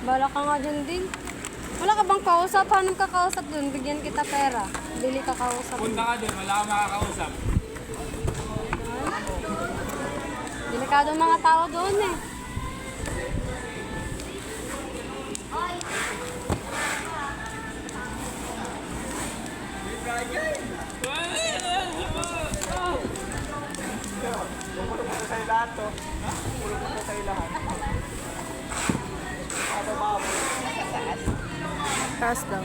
Bala ka nga dyan din. Wala ka bang kausap? Paano ka kausap dun? Bigyan kita pera. Bili ka kausap. Punta ka dun, wala kang makakausap. Delikado mga tao doon eh. Puro-puro sa'yo lahat to. Puro-puro sa'yo lahat. Taas daw.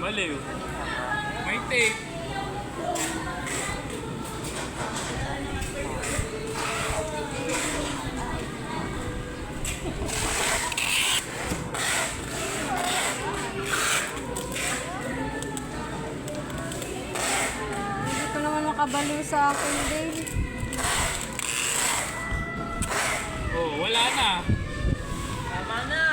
Baliw. May tape. Hindi ko naman makabaliw sa akin, Dale. Oh, wala na. Tama na.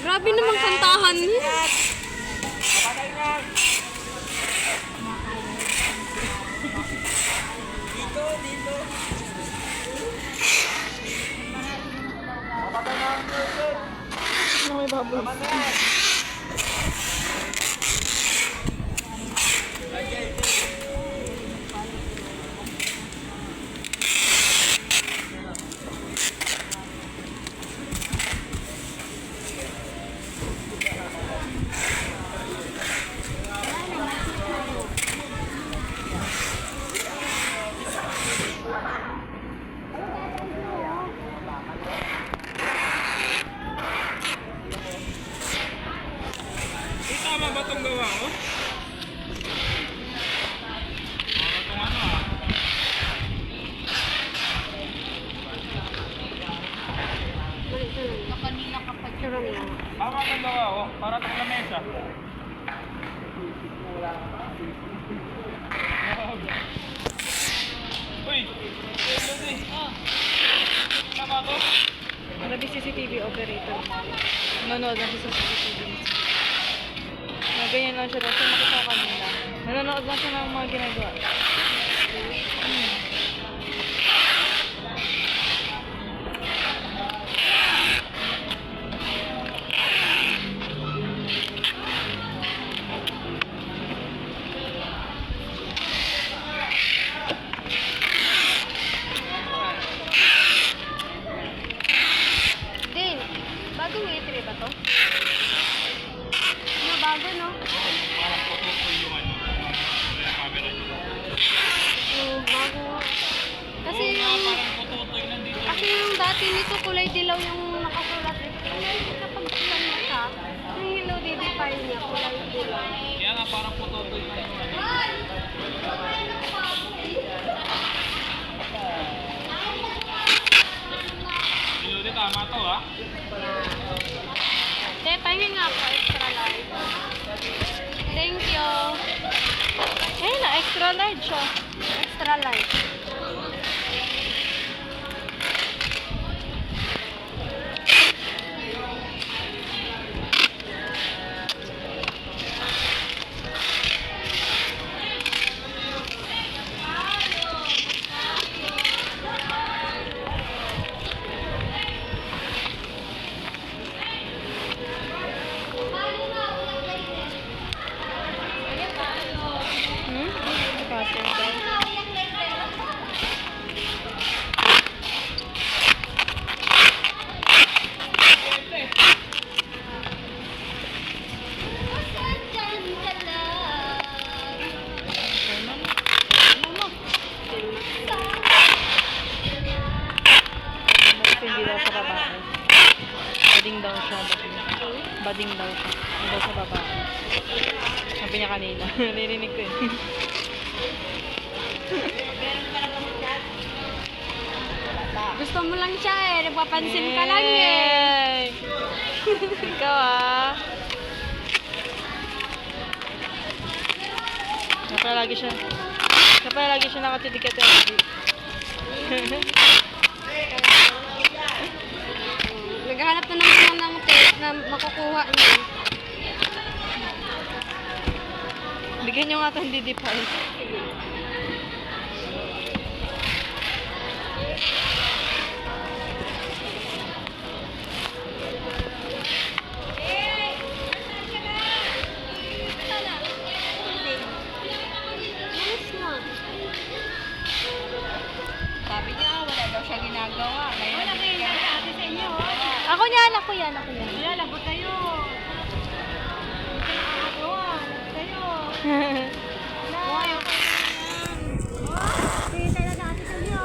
Grabe naman kantahan niya. Kapatay na. Dito, dito. Kapatay na ang person. Ano may baboy? Tama na yan. Tama ba itong gawa ko? Itong ano ah. Kanina kapag churon lang. Tama itong gawa ko. Para itong lamesa. Uy! Tama to? Grabe CCTV operator. Nanonood lang siya sa CCTV. Ganyan lang siya daw. Siya makita ko kanina. Nanonood lang siya ng mga ginagawa. Din, bagong entry ba to? Ano, bago no? Parang photo yung ano. Yung camera niyo. Oo, bago. Kasi Oo nga, yung, parang photo nandito. kasi yung dati nito kulay dilaw yung nakasulat eh. Ngayon kapag sulat mo siya, yung hello baby file niya kulay dilaw. Kaya nga parang photo yung ano. Iludi, tama to ah. Te, pahingin nga po, extra large. Thank you. Eh, na extra large siya. Extra large. Bading daw siya. Hindi daw sa babae. Sabi niya kanina. Narinig ko eh. Gusto mo lang siya eh. Nagpapansin ka lang eh. Ikaw ah. Kaya lagi siya nakatitig ka tayo. Naghahanap na naman ng tape na makukuha niya. Bigyan nyo nga itong didipay. Yes na. Sabi niya, wala daw siya ginagawa. Ngayon, Wala kayo na ate sa inyo. Ako yan. Wala, lagot kayo. Hindi ka nakakagawa. Lagot kayo. Wala. Sige tayo na ate sa inyo.